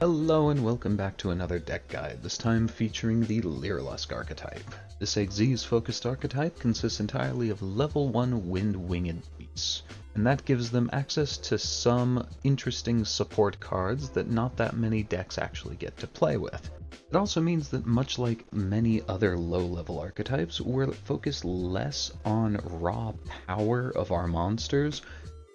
Hello and welcome back to another deck guide, this time featuring the Lyrilusc archetype. This Xyz focused archetype consists entirely of level 1 wind-winged beasts, and that gives them access to some interesting support cards that not that many decks actually get to play with. It also means that much like many other low-level archetypes, we're focused less on raw power of our monsters,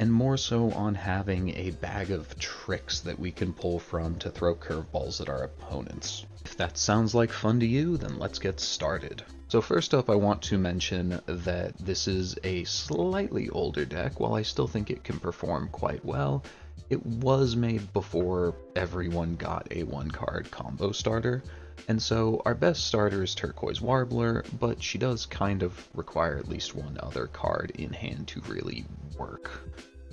and more so on having a bag of tricks that we can pull from to throw curveballs at our opponents. If that sounds like fun to you, then let's get started. So first up, I want to mention that this is a slightly older deck. While I still think it can perform quite well, it was made before everyone got a one-card combo starter, and so our best starter is Turquoise Warbler, but she does kind of require at least one other card in hand to really work.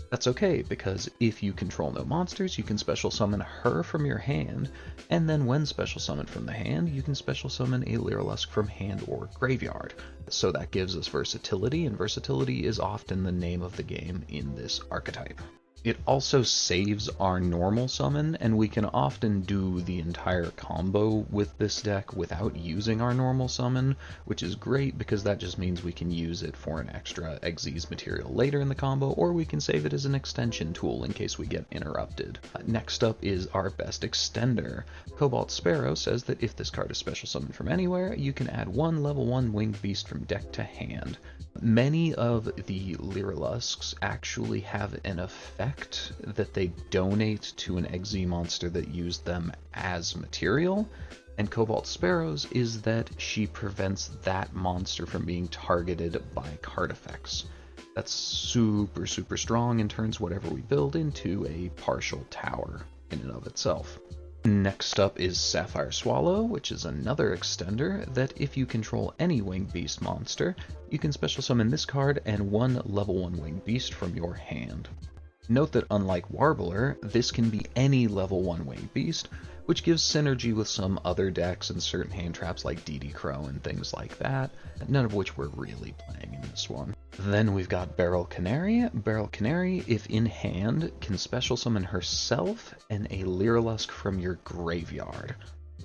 That's okay, because if you control no monsters, you can special summon her from your hand, and then when special summoned from the hand, you can special summon a Lyrilusc from hand or graveyard. So that gives us versatility, and versatility is often the name of the game in this archetype. It also saves our normal summon, and we can often do the entire combo with this deck without using our normal summon, which is great because that just means we can use it for an extra Xyz material later in the combo, or we can save it as an extension tool in case we get interrupted. Next up is our best extender. Cobalt Sparrow says that if this card is special summoned from anywhere, you can add one level 1 winged beast from deck to hand. Many of the Lyriluscs actually have an effect that they donate to an Xyz monster that used them as material, and Cobalt Sparrow's is that she prevents that monster from being targeted by card effects. That's super strong and turns whatever we build into a partial tower in and of itself. Next up is Sapphire Swallow, which is another extender that if you control any winged beast monster, you can special summon this card and one level 1 winged beast from your hand. Note that unlike Warbler, this can be any level 1 winged beast, which gives synergy with some other decks and certain hand traps like DD Crow and things like that, none of which we're really playing in this one. Then we've got Beryl Canary. Beryl Canary, if in hand, can special summon herself and a Lyrilusc from your graveyard.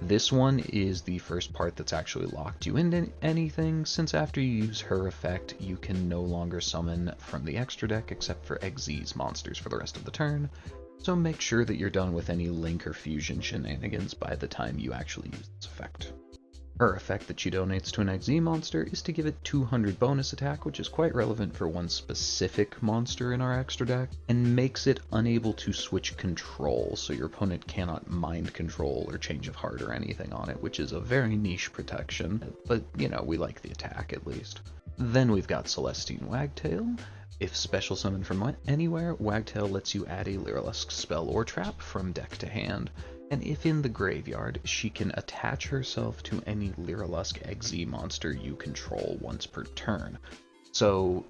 This one is the first part that's actually locked you into anything, since after you use her effect, you can no longer summon from the extra deck except for Xyz monsters for the rest of the turn, so make sure that you're done with any link or fusion shenanigans by the time you actually use this effect. Her effect that she donates to an Xyz monster is to give it 200 bonus attack, which is quite relevant for one specific monster in our extra deck, and makes it unable to switch control, so your opponent cannot mind control or change of heart or anything on it, which is a very niche protection, but you know, we like the attack at least. Then we've got Celestine Wagtail. If special summoned from anywhere, Wagtail lets you add a Lyrilusc spell or trap from deck to hand, and if in the graveyard, she can attach herself to any Lyrilusc Xyz monster you control once per turn. So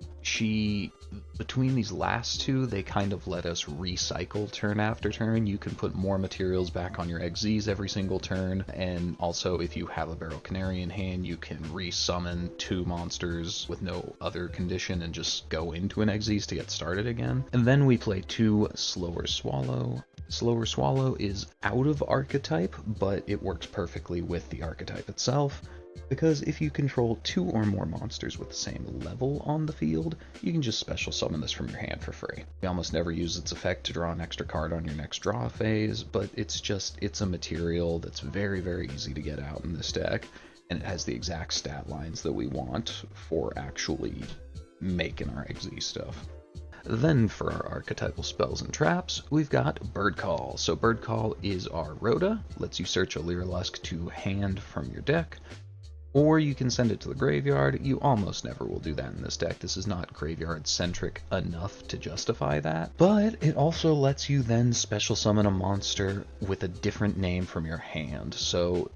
between these last two, they kind of let us recycle turn after turn. You can put more materials back on your Xyz every single turn, and also if you have a Beryl Canary in hand, you can resummon 2 monsters with no other condition and just go into an Xyz to get started again. And then we play 2 Slower Swallow. Slower Swallow is out of archetype, but it works perfectly with the archetype itself, because if you control 2 or more monsters with the same level on the field, you can just special summon this from your hand for free. You almost never use its effect to draw an extra card on your next draw phase, but it's a material that's very easy to get out in this deck, and it has the exact stat lines that we want for actually making our Xyz stuff. Then for our archetypal spells and traps, we've got Bird Call. So Bird Call is our Rhoda, lets you search a Lyrilusc to hand from your deck, or you can send it to the graveyard. You almost never will do that in this deck. This is not graveyard-centric enough to justify that. But it also lets you then special summon a monster with a different name from your hand. So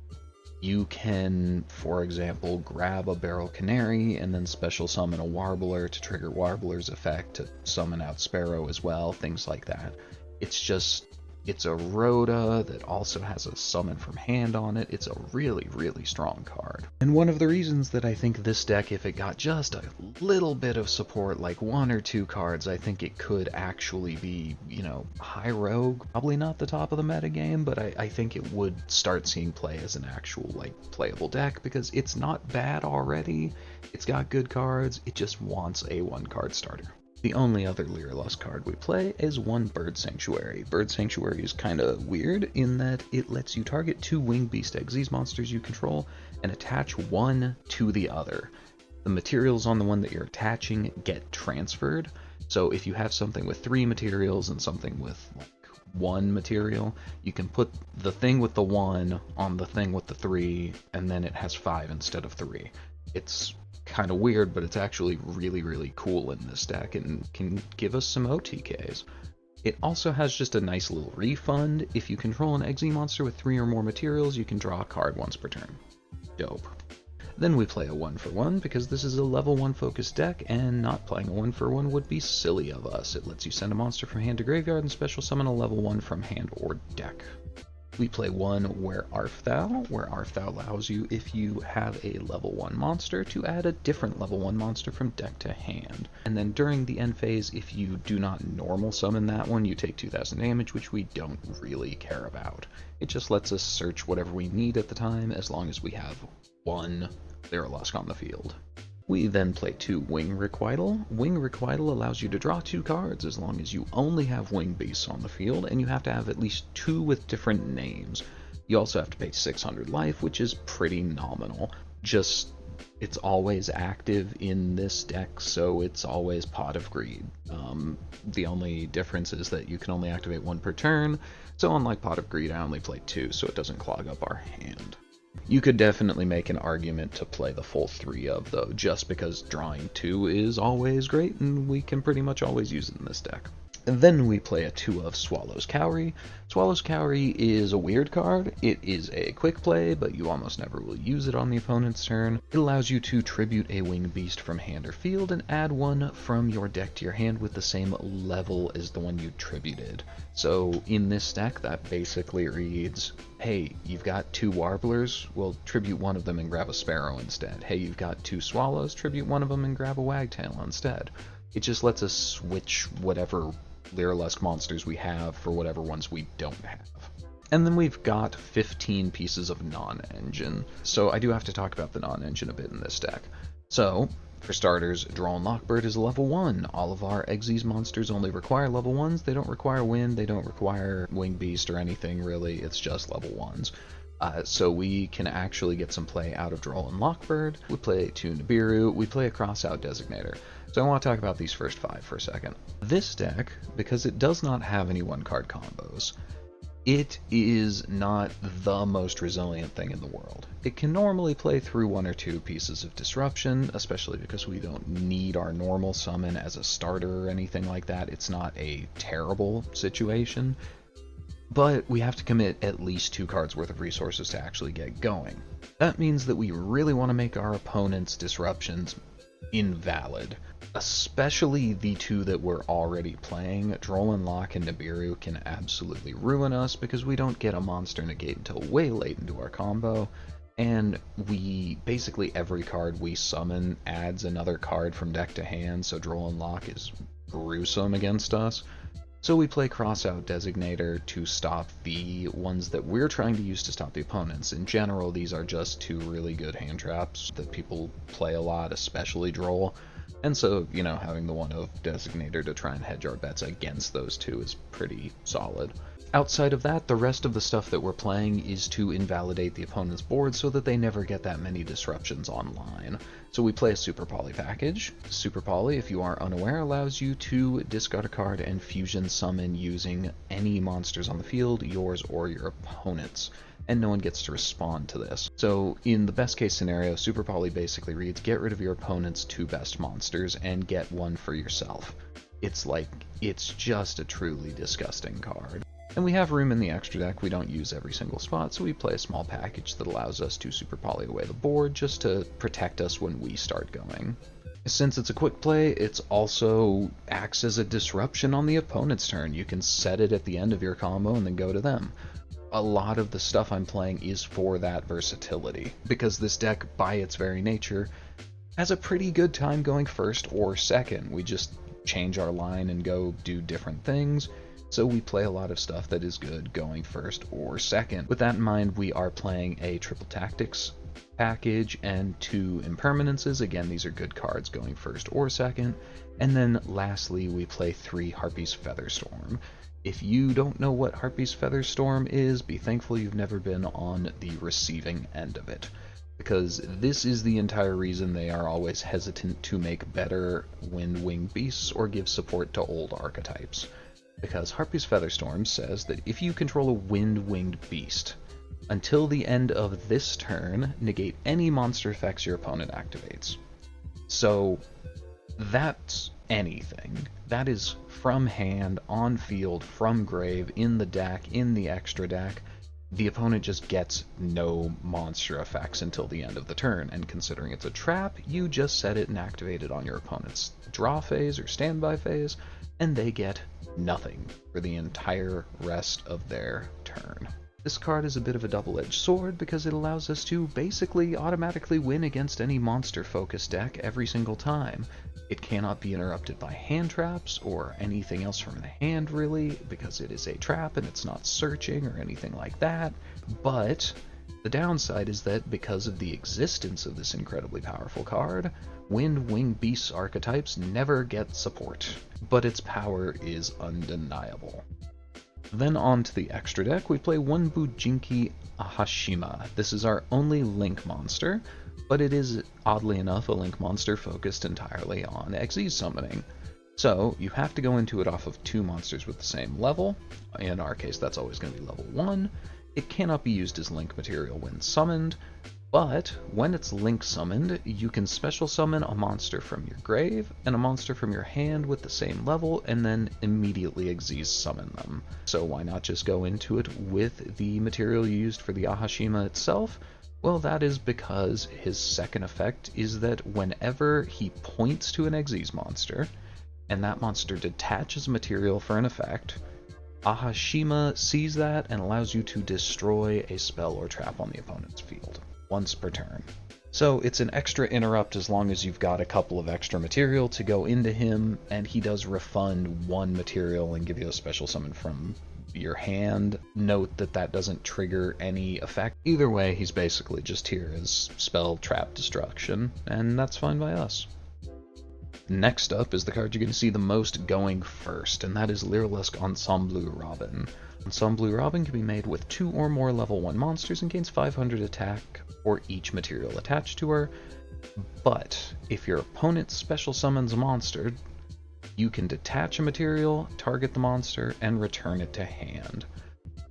you can, for example, grab a Beryl Canary and then special summon a Warbler to trigger Warbler's effect to summon out Sparrow as well, things like that. It's just It's a Rhoda that also has a summon from hand on it. It's a really, really strong card. And one of the reasons that I think this deck, if it got just a little bit of support, like 1 or 2 cards, I think it could actually be, you know, high rogue. Probably not the top of the metagame, but I think it would start seeing play as an actual, like, playable deck, because it's not bad already. It's got good cards. It just wants a 1-card starter. The only other Lyrilusc card we play is 1 Bird Sanctuary. Bird Sanctuary is kind of weird in that it lets you target 2 Winged Beast Xyz monsters you control and attach one to the other. The materials on the one that you're attaching get transferred, so if you have something with 3 materials and something with like 1 material, you can put the thing with the 1 on the thing with the 3, and then it has 5 instead of 3. It's kind of weird, but it's actually really, really cool in this deck and can give us some OTKs. It also has just a nice little refund. If you control an Xyz monster with 3 or more materials, you can draw a card once per turn. Dope. Then we play a 1-for-1 because this is a level 1 focused deck, and not playing a 1-for-1 would be silly of us. It lets you send a monster from hand to graveyard and special summon a level 1 from hand or deck. We play 1 Where Art Thou, where Art Thou allows you, if you have a level 1 monster, to add a different level 1 monster from deck to hand. And then during the end phase, if you do not normal summon that one, you take 2,000 damage, which we don't really care about. It just lets us search whatever we need at the time, as long as we have 1 Lyrilusc on the field. We then play 2 Wing Requital. Wing Requital allows you to draw 2 cards as long as you only have Winged Beasts on the field, and you have to have at least 2 with different names. You also have to pay 600 life, which is pretty nominal. Just, it's always active in this deck, so it's always Pot of Greed. The only difference is that you can only activate 1 per turn, so unlike Pot of Greed, I only play 2, so it doesn't clog up our hand. You could definitely make an argument to play the full 3 of, though, just because drawing 2 is always great, and we can pretty much always use it in this deck. And then we play a 2 of Swallow's Cowrie. Swallow's Cowrie is a weird card. It is a quick play, but you almost never will use it on the opponent's turn. It allows you to tribute a winged beast from hand or field and add one from your deck to your hand with the same level as the one you tributed. So in this deck, that basically reads, hey, you've got 2 warblers, well, tribute one of them and grab a sparrow instead. Hey, you've got 2 swallows, tribute one of them and grab a wagtail instead. It just lets us switch whatever Lyrilusc monsters we have for whatever ones we don't have. And then we've got 15 pieces of non-engine. So I do have to talk about the non-engine a bit in this deck. So, for starters, Droll and Lockbird is a level 1. All of our Xyz monsters only require level 1s. They don't require wind, they don't require winged beast or anything really, it's just level 1s. So we can actually get some play out of Droll and Lockbird. We play 2 Nibiru, we play a Crossout Designator. So I want to talk about these first 5 for a second. This deck, because it does not have any 1-card combos, it is not the most resilient thing in the world. It can normally play through 1 or 2 pieces of disruption, especially because we don't need our normal summon as a starter or anything like that. It's not a terrible situation, but we have to commit at least 2 cards worth of resources to actually get going. That means that we really want to make our opponent's disruptions invalid. Especially the 2 that we're already playing. Droll and Lock and Nibiru can absolutely ruin us because we don't get a monster negate until way late into our combo, and we basically every card we summon adds another card from deck to hand, so Droll and Lock is gruesome against us. So we play Crossout Designator to stop the ones that we're trying to use to stop the opponents. In general, these are just 2 really good hand traps that people play a lot, especially Droll. And so, you know, having the 1 of Designator to try and hedge our bets against those 2 is pretty solid. Outside of that, the rest of the stuff that we're playing is to invalidate the opponent's board so that they never get that many disruptions online. So we play a Super Poly package. Super Poly, if you are unaware, allows you to discard a card and fusion summon using any monsters on the field, yours or your opponent's, and no one gets to respond to this. So in the best case scenario, Super Poly basically reads, get rid of your opponent's 2 best monsters and get one for yourself. It's just a truly disgusting card. And we have room in the extra deck we don't use every single spot, so we play a small package that allows us to Super Poly away the board just to protect us when we start going. Since it's a quick play, it also acts as a disruption on the opponent's turn. You can set it at the end of your combo and then go to them. A lot of the stuff I'm playing is for that versatility, because this deck, by its very nature, has a pretty good time going first or second. We just change our line and go do different things, so we play a lot of stuff that is good going first or second. With that in mind, we are playing a triple tactics package and 2 impermanences. Again, these are good cards going first or second. And then lastly, we play 3 Harpy's Featherstorm. If you don't know what Harpy's Featherstorm is, be thankful you've never been on the receiving end of it, because this is the entire reason they are always hesitant to make better Wind-Winged Beasts or give support to old archetypes. Because Harpy's Featherstorm says that if you control a Wind-Winged Beast, until the end of this turn, negate any monster effects your opponent activates. So that's anything. That is from hand, on field, from grave, in the deck, in the extra deck. The opponent just gets no monster effects until the end of the turn, and considering it's a trap, you just set it and activate it on your opponent's draw phase or standby phase, and they get nothing for the entire rest of their turn. This card is a bit of a double-edged sword because it allows us to basically automatically win against any monster-focused deck every single time. It cannot be interrupted by hand traps or anything else from the hand, really, because it is a trap and it's not searching or anything like that. But the downside is that because of the existence of this incredibly powerful card, Wind-Winged Beasts archetypes never get support, but its power is undeniable. Then on to the extra deck, we play 1 Bujinki Ahashima. This is our only Link monster, but it is, oddly enough, a Link monster focused entirely on Xyz summoning. So you have to go into it off of 2 monsters with the same level. In our case, that's always going to be level 1. It cannot be used as Link material when summoned, but when it's Link summoned, you can special summon a monster from your grave and a monster from your hand with the same level, and then immediately Xyz summon them. So why not just go into it with the material you used for the Ahashima itself? Well, that is because his second effect is that whenever he points to an Xyz monster, and that monster detaches material for an effect, Ahashima sees that and allows you to destroy a spell or trap on the opponent's field, once per turn. So it's an extra interrupt as long as you've got a couple of extra material to go into him, and he does refund 1 material and give you a special summon from your hand. Note that that doesn't trigger any effect. Either way, he's basically just here as spell trap destruction, and that's fine by us. Next up is the card you're going to see the most going first, and that is Lyrilusc Ensemble Robin. Ensemble Robin can be made with 2 or more level 1 monsters and gains 500 attack for each material attached to her, but if your opponent special summons a monster, you can detach a material, target the monster, and return it to hand.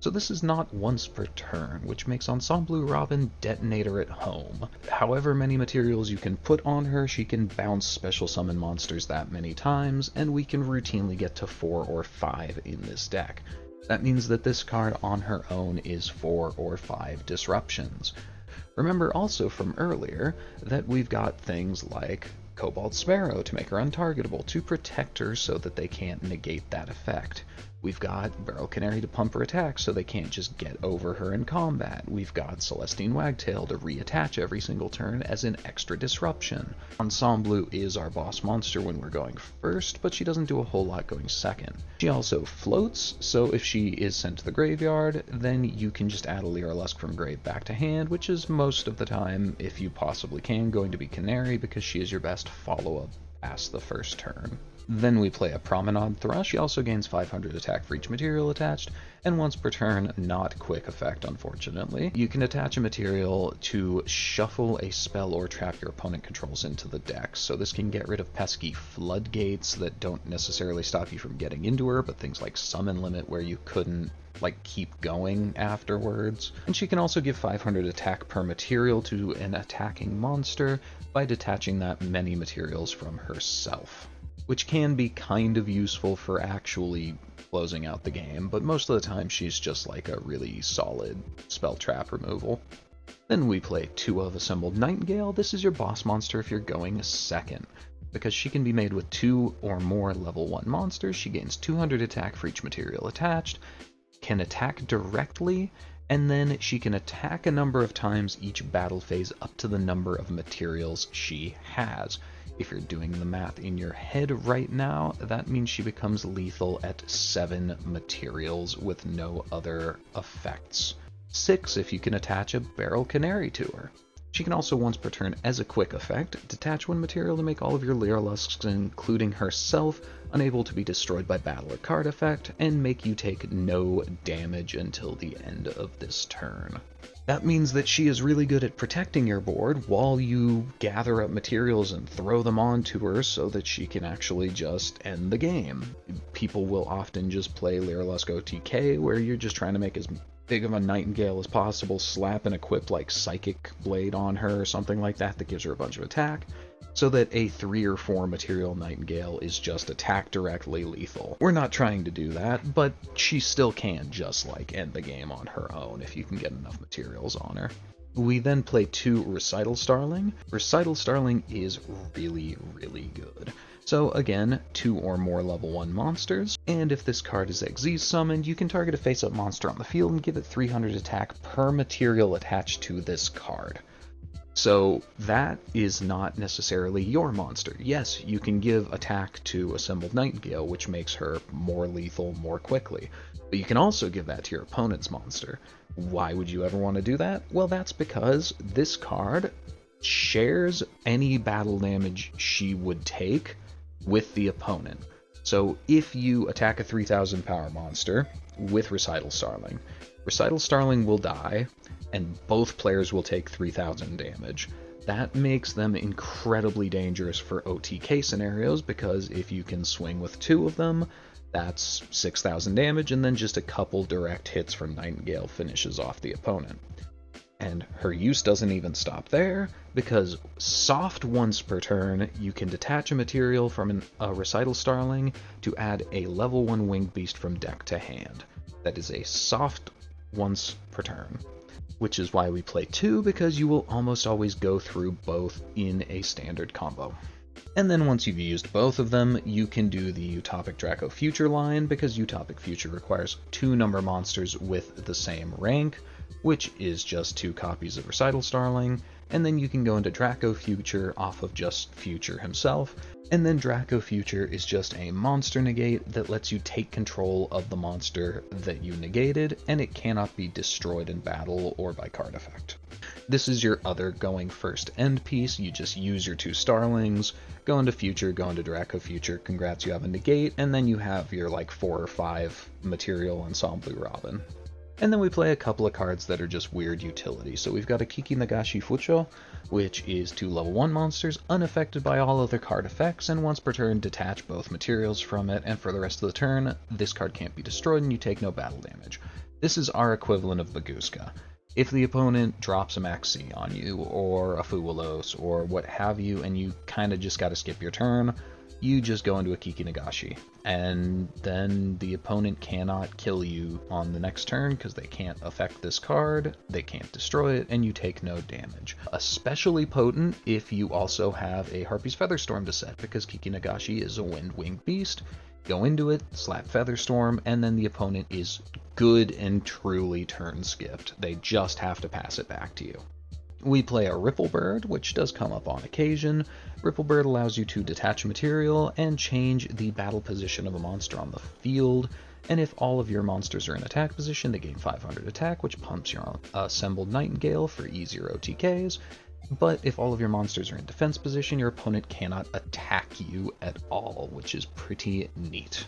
So this is not once per turn, which makes Ensemble Robin detonator at home. However many materials you can put on her, she can bounce special summon monsters that many times, and we can routinely get to 4 or 5 in this deck. That means that this card on her own is 4 or 5 disruptions. Remember also from earlier that we've got things like Cobalt Sparrow to make her untargetable, to protect her so that they can't negate that effect. We've got Barrel Canary to pump her attack so they can't just get over her in combat. We've got Celestine Wagtail to reattach every single turn as an extra disruption. Ensemble is our boss monster when we're going first, but she doesn't do a whole lot going second. She also floats, so if she is sent to the graveyard, then you can just add a Lyrilusc from grave back to hand, which is most of the time, if you possibly can, going to be Canary because she is your best follow-up past the first turn. Then we play a Promenade Thrush. She also gains 500 attack for each material attached, and once per turn, not quick effect unfortunately. You can attach a material to shuffle a spell or trap your opponent controls into the deck, so this can get rid of pesky floodgates that don't necessarily stop you from getting into her, but things like Summon Limit where you couldn't keep going afterwards. And she can also give 500 attack per material to an attacking monster by detaching that many materials from herself, which can be kind of useful for actually closing out the game, but most of the time she's just like a really solid spell trap removal. Then we play 2 of Assembled Nightingale. This is your boss monster if you're going second. because she can be made with 2 or more level 1 monsters. She gains 200 attack for each material attached, can attack directly, and then she can attack a number of times each battle phase up to the number of materials she has. If you're doing the math in your head right now, that means she becomes lethal at 7 materials with no other effects. 6 if you can attach a Barrel Canary to her. She can also once per turn, as a quick effect, detach 1 material to make all of your Lyriluscs, including herself, unable to be destroyed by battle or card effect, and make you take no damage until the end of this turn. That means that she is really good at protecting your board while you gather up materials and throw them onto her so that she can actually just end the game. People will often just play Lyrilusc OTK, where you're just trying to make as big of a Nightingale as possible, slap and equip like Psychic Blade on her or something like that that gives her a bunch of attack, so that a 3 or 4 material Nightingale is just attack directly lethal. We're not trying to do that, but she still can just like end the game on her own if you can get enough materials on her. We then play 2 Recital Starling. Recital Starling is really, really good. So again, 2 or more level 1 monsters, and if this card is Xyz summoned, you can target a face-up monster on the field and give it 300 attack per material attached to this card. So that is not necessarily your monster. Yes, you can give attack to Assembled Nightingale, which makes her more lethal more quickly, but you can also give that to your opponent's monster. Why would you ever want to do that? Well, that's because this card shares any battle damage she would take with the opponent. So if you attack a 3000 power monster with Recital Starling, Recital Starling will die, and both players will take 3000 damage. That makes them incredibly dangerous for OTK scenarios, because if you can swing with 2 of them, that's 6000 damage, and then just a couple direct hits from Nightingale finishes off the opponent. And her use doesn't even stop there, because soft once per turn, you can detach a material from a Recital Starling to add a level 1 winged beast from deck to hand. That is a soft once per turn, which is why we play 2, because you will almost always go through both in a standard combo. And then once you've used both of them, you can do the Utopic Draco Future line, because Utopic Future requires 2 number monsters with the same rank, which is just 2 copies of Recital Starling, and then you can go into Draco Future off of just Future himself, and then Draco Future is just a monster negate that lets you take control of the monster that you negated, and it cannot be destroyed in battle or by card effect. This is your other going first end piece. You just use your 2 Starlings, go into Future, go into Draco Future, congrats, you have a negate, and then you have your like 4 or 5 material Ensemble Robin. And then we play a couple of cards that are just weird utility. So we've got a Kiki Nagashi Fucho, which is 2 level 1 monsters, unaffected by all other card effects, and once per turn detach both materials from it, and for the rest of the turn, this card can't be destroyed and you take no battle damage. This is our equivalent of Baguska. If the opponent drops a Maxi on you, or a Fuwalos, or what have you, and you kind of just gotta skip your turn, you just go into a Kiki Nagashi, and then the opponent cannot kill you on the next turn because they can't affect this card, they can't destroy it, and you take no damage. Especially potent if you also have a Harpy's Featherstorm to set, because Kiki Nagashi is a wind-winged beast. Go into it, slap Featherstorm, and then the opponent is good and truly turn skipped. They just have to pass it back to you. We play a Ripplebird, which does come up on occasion. Ripplebird allows you to detach a material and change the battle position of a monster on the field, and if all of your monsters are in attack position, they gain 500 attack, which pumps your Assembled Nightingale for easier OTKs, but if all of your monsters are in defense position, your opponent cannot attack you at all, which is pretty neat.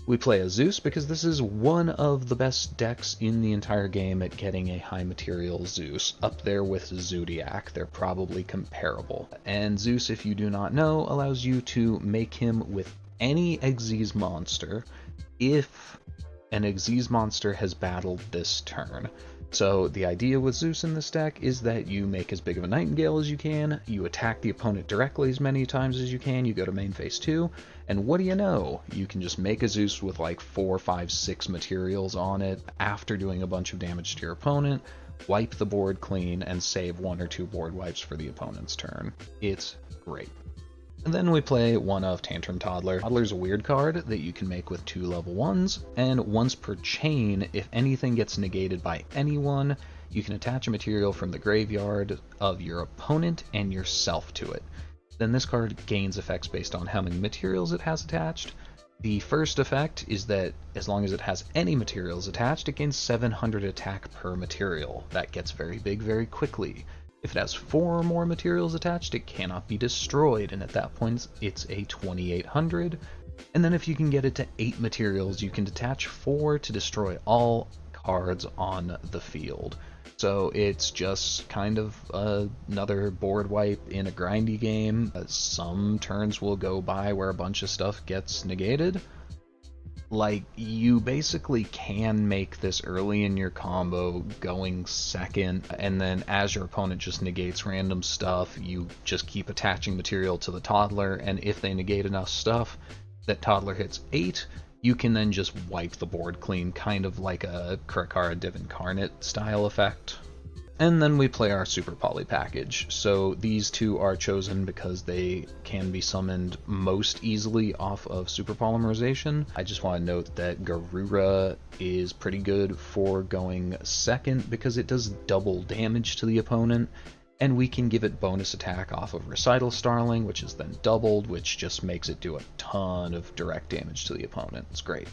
We play a Zeus because this is one of the best decks in the entire game at getting a high material Zeus, up there with Zodiac. They're probably comparable. And Zeus, if you do not know, allows you to make him with any Xyz monster if an Xyz monster has battled this turn. So the idea with Zeus in this deck is that you make as big of a Nightingale as you can, you attack the opponent directly as many times as you can, you go to main phase 2, and what do you know? You can just make a Zeus with like 4, 5, 6 materials on it after doing a bunch of damage to your opponent, wipe the board clean, and save 1 or 2 board wipes for the opponent's turn. It's great. And then we play one of Tantrum Toddler. Toddler's a weird card that you can make with 2 level 1s, and once per chain, if anything gets negated by anyone, you can attach a material from the graveyard of your opponent and yourself to it. Then this card gains effects based on how many materials it has attached. The first effect is that as long as it has any materials attached, it gains 700 attack per material. That gets very big very quickly. If it has 4 or more materials attached, it cannot be destroyed, and at that point it's a 2800. And then if you can get it to 8 materials, you can detach 4 to destroy all cards on the field. So it's just kind of another board wipe in a grindy game. Some turns will go by where a bunch of stuff gets negated. Like, you basically can make this early in your combo going second, and then as your opponent just negates random stuff, you just keep attaching material to the Toddler, and if they negate enough stuff that Toddler hits 8, you can then just wipe the board clean, kind of like a Krakara Div Incarnate style effect. And then we play our Super Poly package. So these two are chosen because they can be summoned most easily off of Super Polymerization. I just want to note that Garura is pretty good for going second because it does double damage to the opponent, and we can give it bonus attack off of Recital Starling, which is then doubled, which just makes it do a ton of direct damage to the opponent. It's great.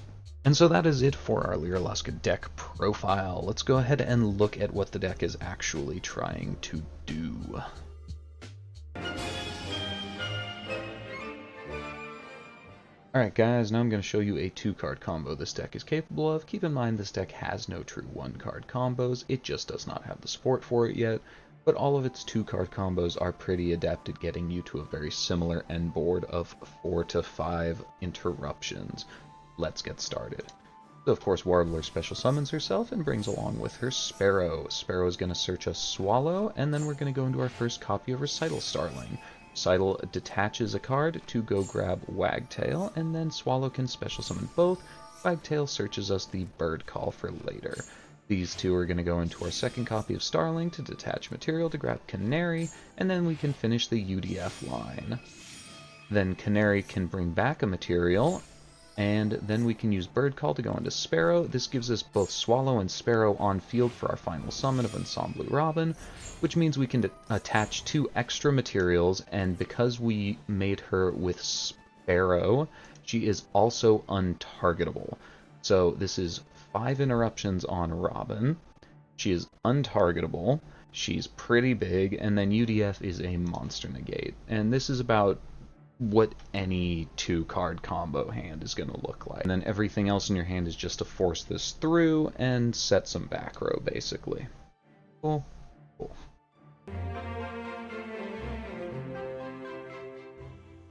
And so that is it for our Lyrilusc deck profile. Let's go ahead and look at what the deck is actually trying to do. Alright guys, now I'm going to show you a 2-card combo this deck is capable of. Keep in mind this deck has no true 1-card combos, it just does not have the support for it yet, but all of its 2-card combos are pretty adept at getting you to a very similar end board of 4 to 5 interruptions. Let's get started. So of course Warbler special summons herself and brings along with her Sparrow. Sparrow is going to search a Swallow, and then we're going to go into our first copy of Recital Starling. Recital detaches a card to go grab Wagtail, and then Swallow can special summon both. Wagtail searches us the Bird Call for later. These two are going to go into our second copy of Starling to detach material to grab Canary, and then we can finish the UDF line. Then Canary can bring back a material, and then we can use Bird Call to go into Sparrow. This gives us both Swallow and Sparrow on field for our final summon of Ensemble Robin, which means we can attach 2 extra materials, and because we made her with Sparrow, she is also untargetable. So this is 5 interruptions on Robin. She is untargetable, she's pretty big, and then UDF is a monster negate. And this is about what any 2-card combo hand is going to look like. And then everything else in your hand is just to force this through and set some back row, basically. Cool.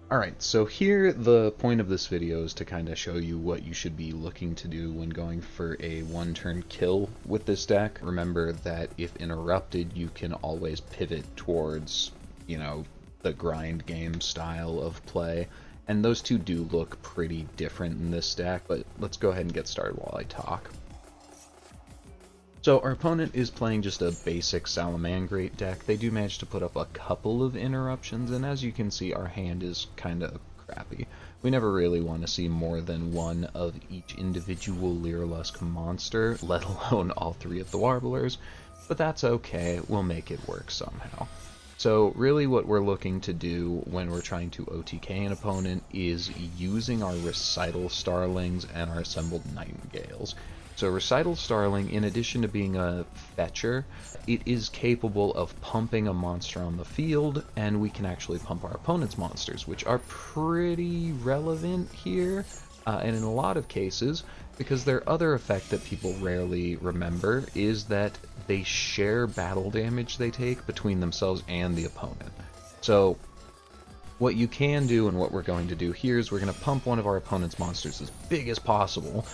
Alright, so here the point of this video is to kind of show you what you should be looking to do when going for a 1-turn kill with this deck. Remember that if interrupted, you can always pivot towards, you know, the grind game style of play, and those two do look pretty different in this deck, but let's go ahead and get started while I talk. So our opponent is playing just a basic Salamangrate deck. They do manage to put up a couple of interruptions, and as you can see, our hand is kind of crappy. We never really want to see more than one of each individual Lyrilusc monster, let alone all 3 of the Warblers, but that's okay, we'll make it work somehow. So really what we're looking to do when we're trying to OTK an opponent is using our Recital Starlings and our Assembled Nightingales. So Recital Starling, in addition to being a fetcher, it is capable of pumping a monster on the field, and we can actually pump our opponent's monsters, which are pretty relevant here, and in a lot of cases, because their other effect that people rarely remember is that they share battle damage they take between themselves and the opponent. So what you can do, and what we're going to do here, is we're going to pump one of our opponent's monsters as big as possible,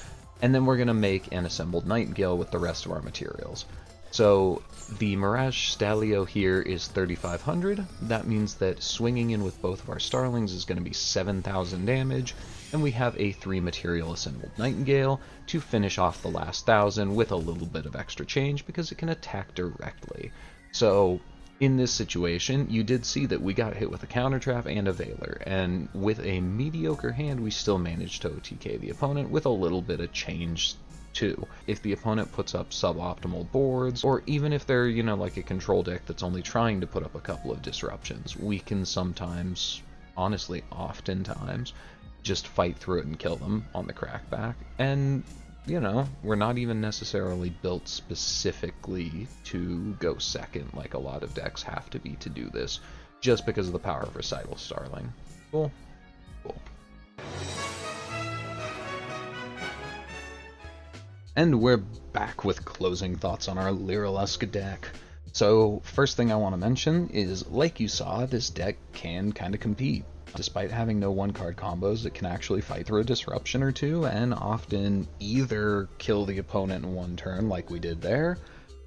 and then we're going to make an Assembled Nightingale with the rest of our materials. So the Mirage Stalio here is 3,500. That means that swinging in with both of our Starlings is going to be 7,000 damage, and we have a 3-material Assembled Nightingale to finish off the last 1,000 with a little bit of extra change because it can attack directly. So In this situation, you did see that we got hit with a counter trap and a Veiler, and with a mediocre hand, we still managed to OTK the opponent with a little bit of change too. If the opponent puts up suboptimal boards, or even if they're, you know, like a control deck that's only trying to put up a couple of disruptions, we can sometimes, honestly, oftentimes, just fight through it and kill them on the crackback. And you know, we're not even necessarily built specifically to go second like a lot of decks have to be to do this, just because of the power of Recital Starling. Cool. Cool. And we're back with closing thoughts on our Lyrilusc deck. So, first thing I want to mention is, like you saw, this deck can kind of compete. Despite having no one-card combos, it can actually fight through a disruption or two, and often either kill the opponent in one turn like we did there,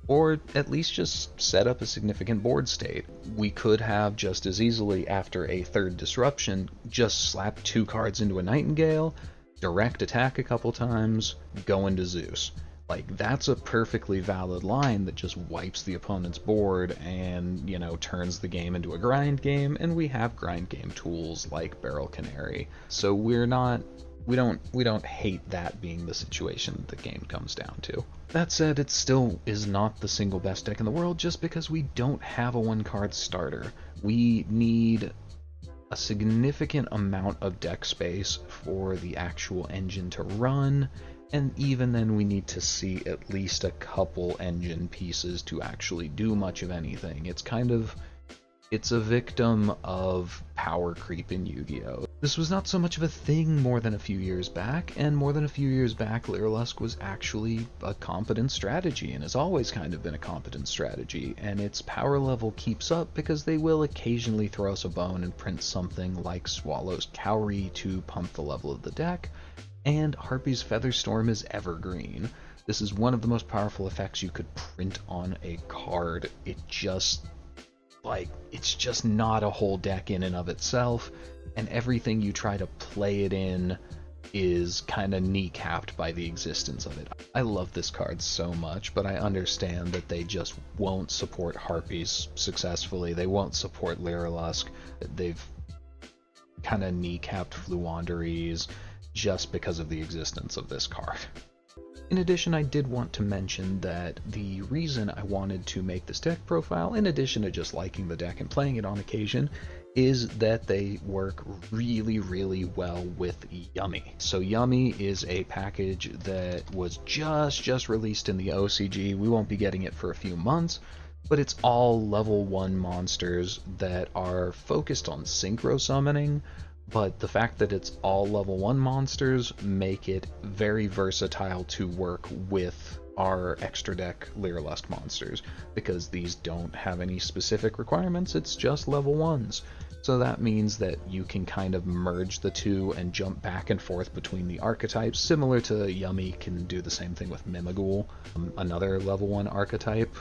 or at least just set up a significant board state. We could have just as easily, after a third disruption, just slap 2 cards into a Nightingale, direct attack a couple times, go into Zeus. Like, that's a perfectly valid line that just wipes the opponent's board and, you know, turns the game into a grind game, and we have grind game tools like Barrel Canary. So we don't hate that being the situation the game comes down to. That said, it still is not the single best deck in the world just because we don't have a one-card starter. We need a significant amount of deck space for the actual engine to run, and even then we need to see at least a couple engine pieces to actually do much of anything. It's a victim of power creep in Yu-Gi-Oh! This was not so much of a thing more than a few years back, and more than a few years back, Lyrilusc was actually a competent strategy, and has always kind of been a competent strategy, and its power level keeps up because they will occasionally throw us a bone and print something like Swallow's Cowrie to pump the level of the deck, and Harpy's Featherstorm is evergreen. This is one of the most powerful effects you could print on a card. It's just not a whole deck in and of itself, and everything you try to play it in is kind of kneecapped by the existence of it. I love this card so much, but I understand that they just won't support Harpies successfully. They won't support Lyrilusc. They've kind of kneecapped Fluanderies just because of the existence of this card. In addition, I did want to mention that the reason I wanted to make this deck profile, in addition to just liking the deck and playing it on occasion, is that they work really, really well with Yummy. So Yummy is a package that was just released in the OCG. We won't be getting it for a few months, but it's all level 1 monsters that are focused on synchro summoning, but the fact that it's all level 1 monsters make it very versatile to work with our extra deck Lyrilusc monsters, because these don't have any specific requirements, it's just level 1s. So that means that you can kind of merge the two and jump back and forth between the archetypes, similar to Yummy can do the same thing with Mimighoul, another level 1 archetype.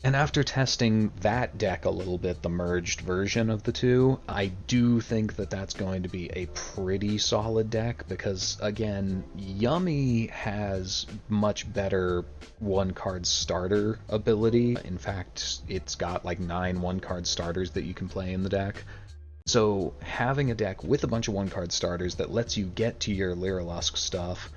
And after testing that deck a little bit, the merged version of the two, I do think that that's going to be a pretty solid deck, because, again, Yummy has much better one-card starter ability. In fact, it's got like 9 one-card starters that you can play in the deck. So having a deck with a bunch of one-card starters that lets you get to your Lyrilusc stuff,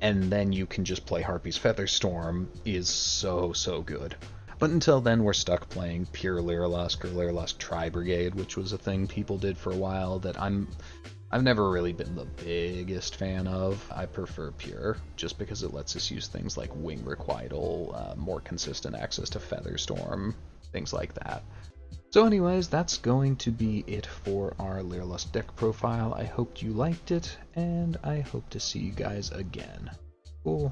and then you can just play Harpy's Featherstorm, is so good. But until then, we're stuck playing pure Lyrilusc or Lyrilusc Tri-Brigade, which was a thing people did for a while that I've never really been the biggest fan of. I prefer pure, just because it lets us use things like Wing Requital, more consistent access to Featherstorm, things like that. So anyways, that's going to be it for our Lyrilusc deck profile. I hope you liked it, and I hope to see you guys again. Cool.